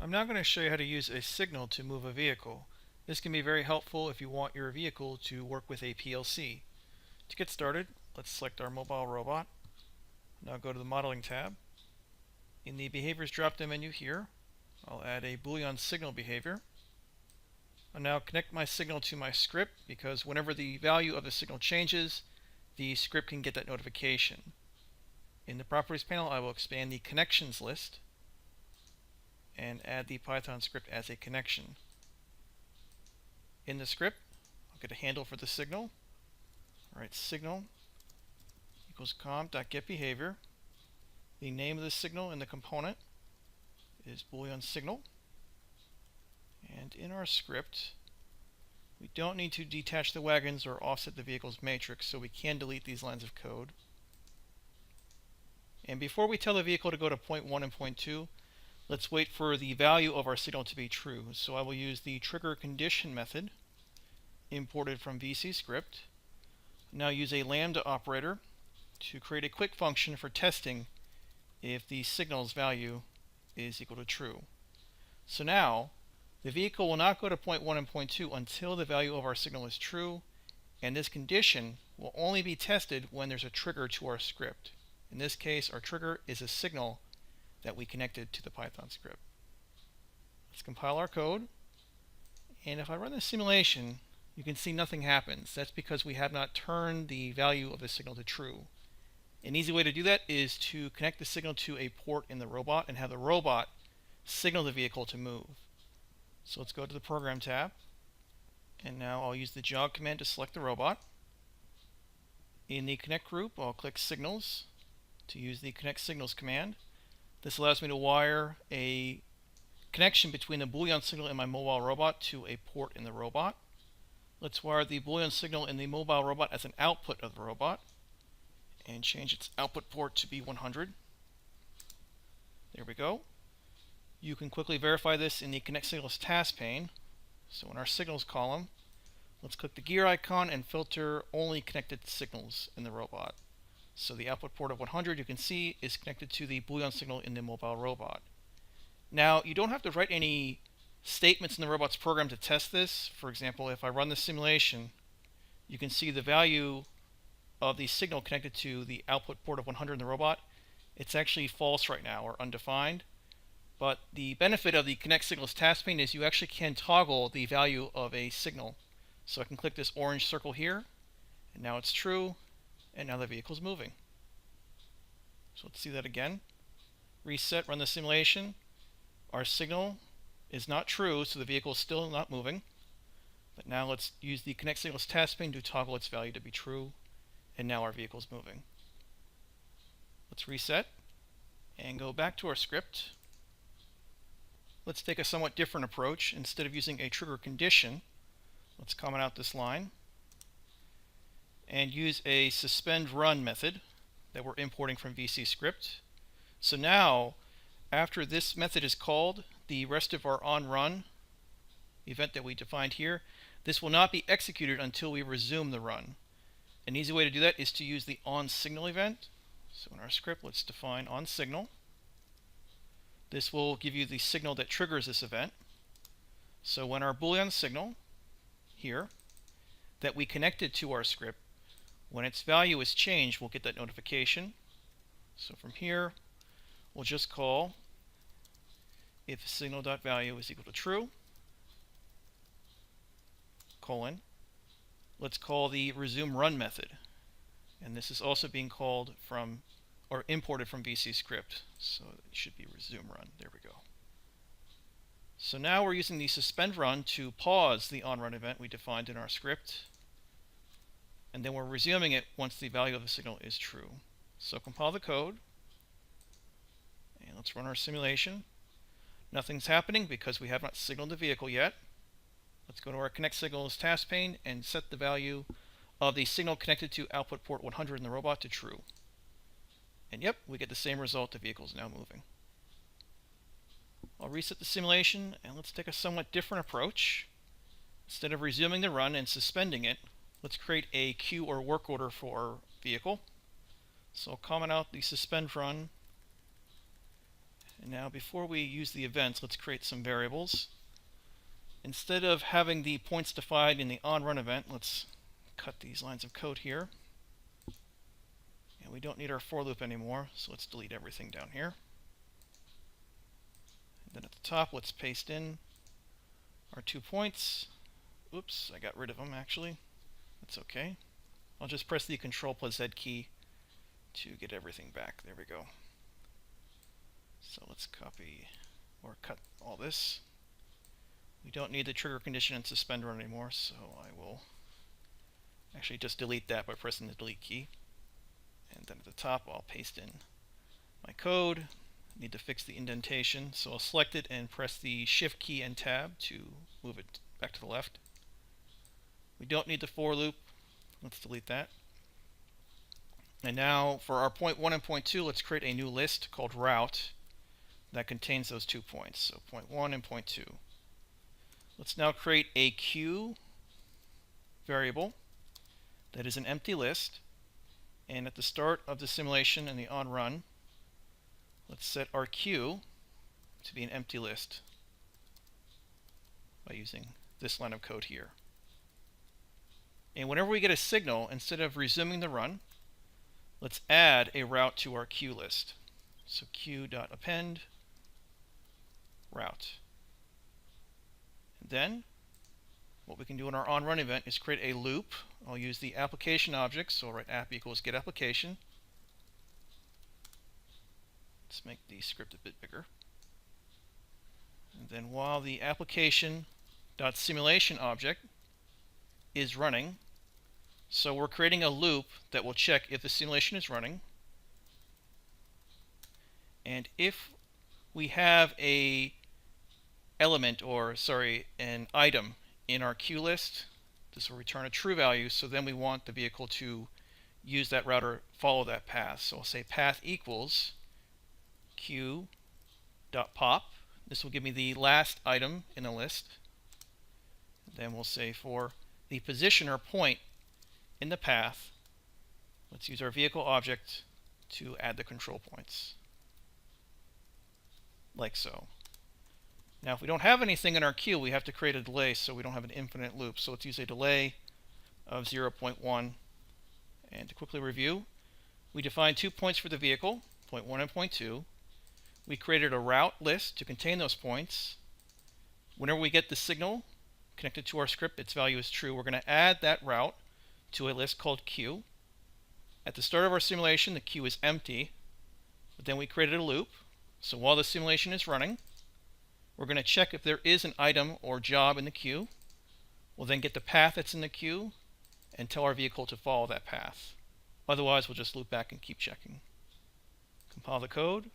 I'm now going to show you how to use a signal to move a vehicle. This can be very helpful if you want your vehicle to work with a PLC. To get started, let's select our mobile robot. Now go to the Modeling tab. In the Behaviors drop-down menu here, I'll add a boolean signal behavior. I'll now connect my signal to my script because whenever the value of the signal changes, the script can get that notification. In the Properties panel, I will expand the Connections list and add the Python script as a connection. In the script, I'll get a handle for the signal. Alright, signal equals com.getBehavior. The name of the signal in the component is boolean signal. And in our script, we don't need to detach the wagons or offset the vehicle's matrix, so we can delete these lines of code. And before we tell the vehicle to go to point 1 and point 2, let's wait for the value of our signal to be true. So I will use the trigger condition method imported from VC script. Now use a lambda operator to create a quick function for testing if the signal's value is equal to true. So now the vehicle will not go to point 1 and point 2 until the value of our signal is true, and this condition will only be tested when there's a trigger to our script. In this case, our trigger is a signal that we connected to the Python script. Let's compile our code, and if I run the simulation, you can see nothing happens. That's because we have not turned the value of the signal to true. An easy way to do that is to connect the signal to a port in the robot and have the robot signal the vehicle to move. So let's go to the Program tab, and now I'll use the jog command to select the robot. In the Connect group, I'll click Signals to use the Connect Signals command. This allows me to wire a connection between the boolean signal in my mobile robot to a port in the robot. Let's wire the boolean signal in the mobile robot as an output of the robot and change its output port to be 100. There we go. You can quickly verify this in the Connect Signals task pane. So in our Signals column, let's click the gear icon and filter only connected signals in the robot. So the output port of 100, you can see, is connected to the boolean signal in the mobile robot. Now, you don't have to write any statements in the robot's program to test this. For example, if I run the simulation, you can see the value of the signal connected to the output port of 100 in the robot. It's actually false right now, or undefined. But the benefit of the Connect Signals task pane is you actually can toggle the value of a signal. So I can click this orange circle here, and now it's true, and now the vehicle's moving. So let's see that again. Reset, run the simulation. Our signal is not true, so the vehicle is still not moving. But now let's use the Connect Signals task pane to toggle its value to be true, and now our vehicle is moving. Let's reset and go back to our script. Let's take a somewhat different approach. Instead of using a trigger condition, let's comment out this line and use a suspend run method that we're importing from VC script. So now, after this method is called, the rest of our onRun event that we defined here, this will not be executed until we resume the run. An easy way to do that is to use the onSignal event. So in our script, let's define onSignal. This will give you the signal that triggers this event. So when our boolean signal here that we connected to our script, when its value is changed, we'll get that notification. So from here, we'll just call if signal.value is equal to true, colon. Let's call the resume run method. And this is also being called from, or imported from VC script. So it should be resume run. There we go. So now we're using the suspend run to pause the onRun event we defined in our script. And then we're resuming it once the value of the signal is true. So compile the code, and let's run our simulation. Nothing's happening because we have not signaled the vehicle yet. Let's go to our Connect Signals task pane and set the value of the signal connected to output port 100 in the robot to true. And yep, we get the same result. The vehicle is now moving. I'll reset the simulation, and let's take a somewhat different approach. Instead of resuming the run and suspending it, let's create a queue or work order for our vehicle. So I'll comment out the suspend run And now before we use the events, let's create some variables. Instead of having the points defined in the onRun event, let's cut these lines of code here. And we don't need our for loop anymore, so let's delete everything down here. And then at the top, let's paste in our 2 points. Oops, I got rid of them actually. That's okay. I'll just press the Control+Z key to get everything back. There we go. So let's copy or cut all this. We don't need the trigger condition and suspend run anymore, so I will actually just delete that by pressing the delete key. And then at the top, I'll paste in my code. I need to fix the indentation, so I'll select it and press the Shift key and Tab to move it back to the left. We don't need the for loop. Let's delete that. And now for our point 1 and point 2, let's create a new list called route that contains those 2 points. So point 1 and point 2. Let's now create a queue variable that is an empty list. And at the start of the simulation and the onRun, let's set our queue to be an empty list by using this line of code here. And whenever we get a signal, instead of resuming the run, let's add a route to our queue list. So queue.append route. And then what we can do in our onRun event is create a loop. I'll use the application object, so I'll write app equals get application. Let's make the script a bit bigger. And then while the application.simulation object is running, so we're creating a loop that will check if the simulation is running. And if we have an item in our queue list, this will return a true value, so then we want the vehicle to use that route or follow that path. So I'll say path equals queue.pop. This will give me the last item in the list. Then we'll say for the position or point in the path, let's use our vehicle object to add the control points, like so. Now if we don't have anything in our queue, we have to create a delay so we don't have an infinite loop. So let's use a delay of 0.1. And to quickly review, we defined 2 points for the vehicle, point 1 and point 2. We created a route list to contain those points. Whenever we get the signal connected to our script, its value is true, we're going to add that route to a list called queue. At the start of our simulation, the queue is empty, but then we created a loop. So while the simulation is running, we're going to check if there is an item or job in the queue. We'll then get the path that's in the queue and tell our vehicle to follow that path. Otherwise, we'll just loop back and keep checking. Compile the code.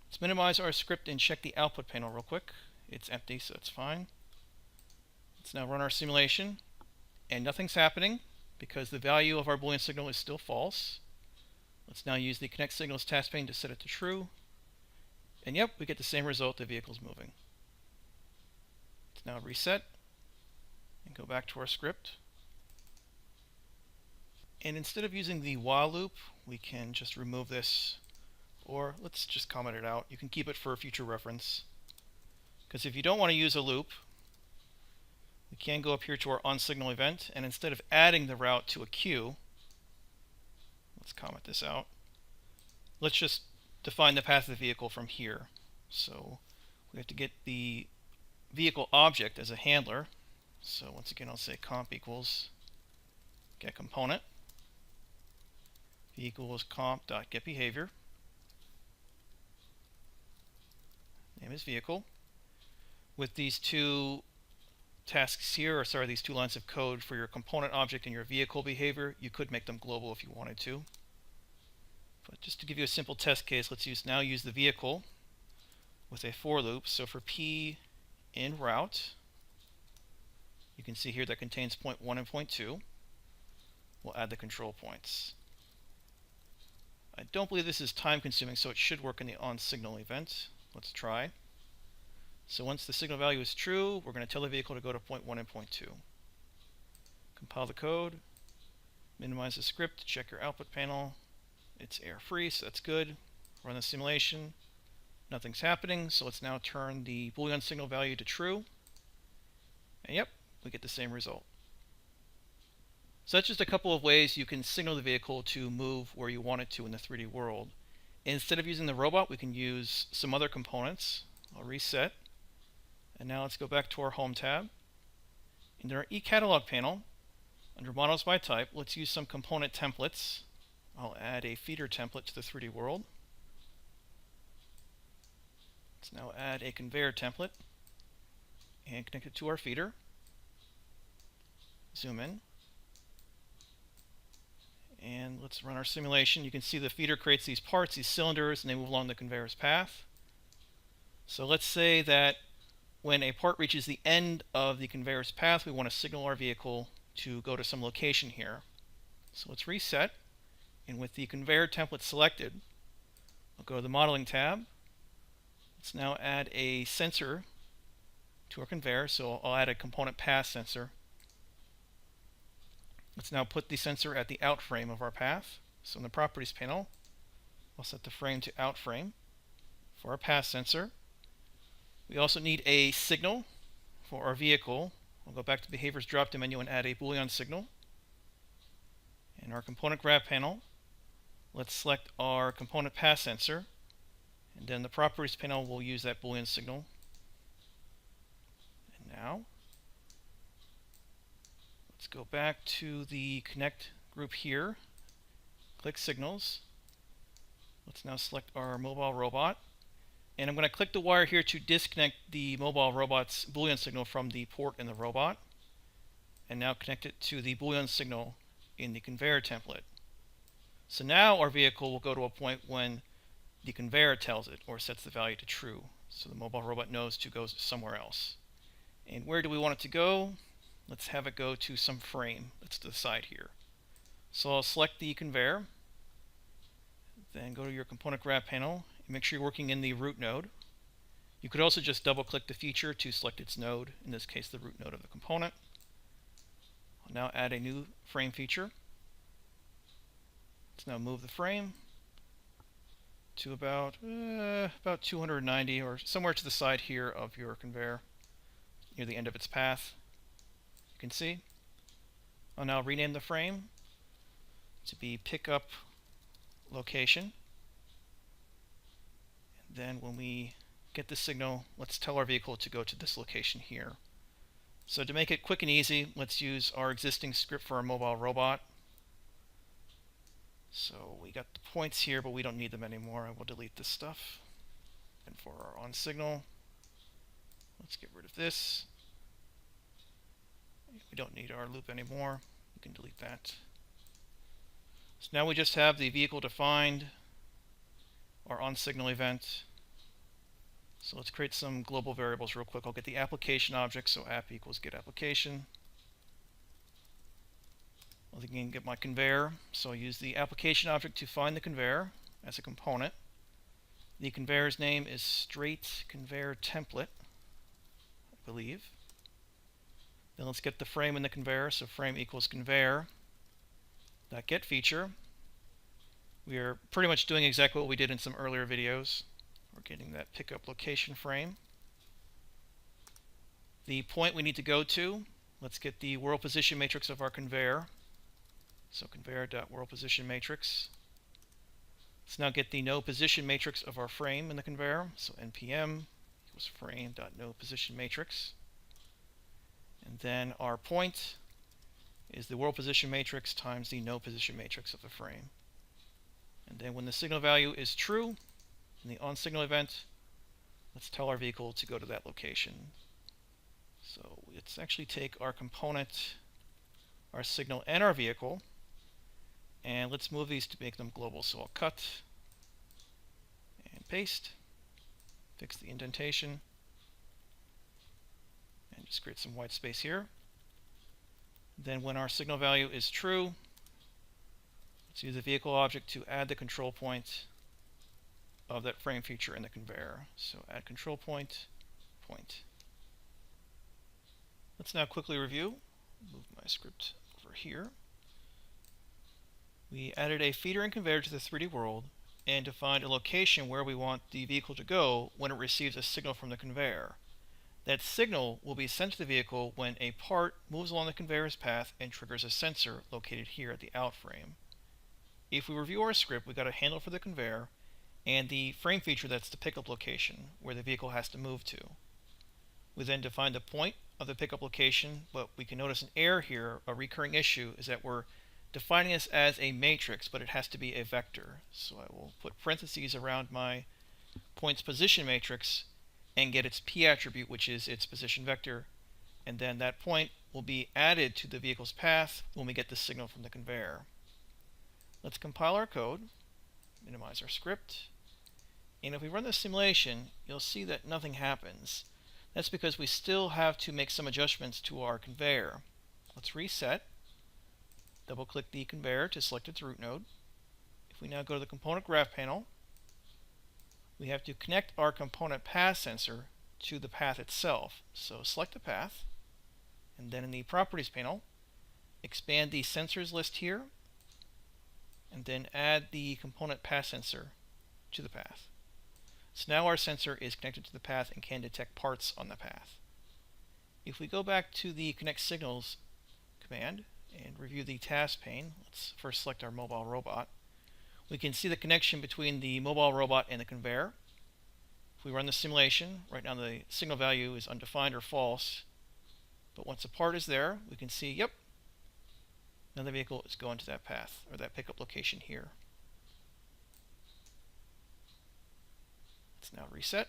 Let's minimize our script and check the output panel real quick. It's empty, so it's fine. Let's now run our simulation, and nothing's happening because the value of our Boolean signal is still false. Let's now use the connect signals task pane to set it to true. And yep, we get the same result, the vehicle's moving. Let's now reset and go back to our script. And instead of using the while loop, we can just remove this, or let's just comment it out. You can keep it for future reference. Because if you don't want to use a loop, we can go up here to our onSignal event, and instead of adding the route to a queue, let's comment this out. Let's just define the path of the vehicle from here. So we have to get the vehicle object as a handler. So once again, I'll say comp equals get component. Equals comp.getBehavior. Name is vehicle. With these two tasks here, or sorry, these two lines of code for your component object and your vehicle behavior, you could make them global if you wanted to. But just to give you a simple test case, let's now use the vehicle with a for loop. So for p in route, you can see here that contains point 1 and point 2. We'll add the control points. I don't believe this is time consuming, so it should work in the onSignal event. Let's try. So once the signal value is true, we're going to tell the vehicle to go to point 1 and point 2. Compile the code, minimize the script, check your output panel. It's error free, so that's good. Run the simulation. nothing's happening, so let's now turn the boolean signal value to true. And yep, we get the same result. So that's just a couple of ways you can signal the vehicle to move where you want it to in the 3D world. Instead of using the robot, we can use some other components. I'll reset. And now let's go back to our Home tab. In our eCatalog panel, under Models by Type, let's use some component templates. I'll add a feeder template to the 3D world. Let's now add a conveyor template and connect it to our feeder. Zoom in. And let's run our simulation. You can see the feeder creates these parts, these cylinders, and they move along the conveyor's path. So let's say that when a part reaches the end of the conveyor's path, we want to signal our vehicle to go to some location here. So let's reset. And with the conveyor template selected, I'll go to the Modeling tab. Let's now add a sensor to our conveyor. So I'll add a component path sensor. Let's now put the sensor at the out frame of our path. So in the Properties panel, I'll set the frame to out frame for our path sensor. We also need a signal for our vehicle. We'll go back to Behaviors drop-down menu and add a boolean signal. In our Component Graph panel, let's select our component path sensor. And then the Properties panel will use that boolean signal. And now, let's go back to the Connect group here. Click Signals. Let's now select our mobile robot. And I'm going to click the wire here to disconnect the mobile robot's boolean signal from the port in the robot. And now connect it to the boolean signal in the conveyor template. So now our vehicle will go to a point when the conveyor tells it or sets the value to true. So the mobile robot knows to go somewhere else. And where do we want it to go? Let's have it go to some frame that's to the side here. So I'll select the conveyor, then go to your Component Graph panel, and make sure you're working in the root node. You could also just double click the feature to select its node, in this case the root node of the component. I'll now add a new frame feature. Let's now move the frame to about 290 or somewhere to the side here of your conveyor, near the end of its path. You can see. I'll now rename the frame to be Pickup Location. And then when we get the signal, let's tell our vehicle to go to this location here. So to make it quick and easy, let's use our existing script for our mobile robot. So we got the points here, but we don't need them anymore. I will delete this stuff. And for our on signal, let's get rid of this. We don't need our loop anymore. We can delete that. So now we just have the vehicle defined, our on signal event. So let's create some global variables real quick. I'll get the application object, so app equals get application. I'll again get my conveyor, so I'll use the application object to find the conveyor as a component. The conveyor's name is straight conveyor template, I believe. Then let's get the frame in the conveyor, so frame equals conveyor. That get feature. We are pretty much doing exactly what we did in some earlier videos. We're getting that pickup location frame. The point we need to go to, let's get the world position matrix of our conveyor. So conveyor.world position matrix. Let's now get the no position matrix of our frame in the conveyor. So npm equals frame.no position matrix. And then our point is the world position matrix times the no position matrix of the frame. And then when the signal value is true, in the on signal event, let's tell our vehicle to go to that location. So let's actually take our component, our signal, and our vehicle, and let's move these to make them global. So I'll cut and paste, fix the indentation, and just create some white space here. Then when our signal value is true, let's use the vehicle object to add the control point of that frame feature in the conveyor. So add control point, point. Let's now quickly review. Move my script over here. We added a feeder and conveyor to the 3D world. and define a location where we want the vehicle to go when it receives a signal from the conveyor. That signal will be sent to the vehicle when a part moves along the conveyor's path and triggers a sensor located here at the out frame. If we review our script, we've got a handle for the conveyor and the frame feature that's the pickup location where the vehicle has to move to. We then define the point of the pickup location, but we can notice an error here. A recurring issue is that we're defining this as a matrix, but it has to be a vector. So I will put parentheses around my point's position matrix and get its p attribute, which is its position vector, and then that point will be added to the vehicle's path when we get the signal from the conveyor. Let's compile our code, minimize our script, and if we run the simulation, you'll see that nothing happens. That's because we still have to make some adjustments to our conveyor. Let's reset, double click the conveyor to select its root node. If we now go to the component graph panel, we have to connect our component path sensor to the path itself. So select the path, and then in the properties panel, expand the sensors list here, and then add the component path sensor to the path. So now our sensor is connected to the path and can detect parts on the path. If we go back to the connect signals command and review the task pane, let's first select our mobile robot. We can see the connection between the mobile robot and the conveyor. If we run the simulation, right now the signal value is undefined or false, but once a part is there, we can see, yep, now the vehicle is going to that path, or that pickup location here. Let's now reset.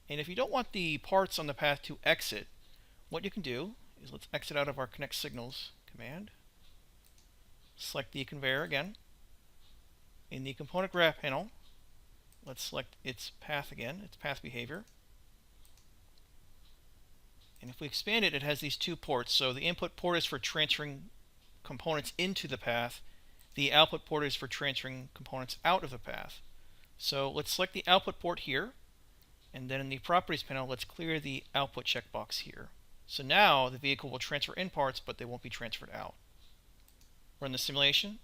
And if you don't want the parts on the path to exit, what you can do is let's exit out of our connect signals command. Select the conveyor again. In the component graph panel, let's select its path again, its path behavior. And if we expand it, it has these two ports. So the input port is for transferring components into the path. The output port is for transferring components out of the path. So let's select the output port here, and then in the properties panel, let's clear the output checkbox here. So now the vehicle will transfer in parts, but they won't be transferred out. Run the simulation.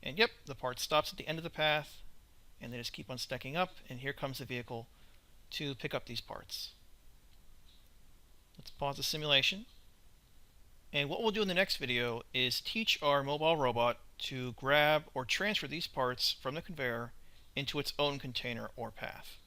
And yep, the part stops at the end of the path, and they just keep on stacking up, and here comes the vehicle to pick up these parts. Let's pause the simulation. And what we'll do in the next video is teach our mobile robot to grab or transfer these parts from the conveyor into its own container or path.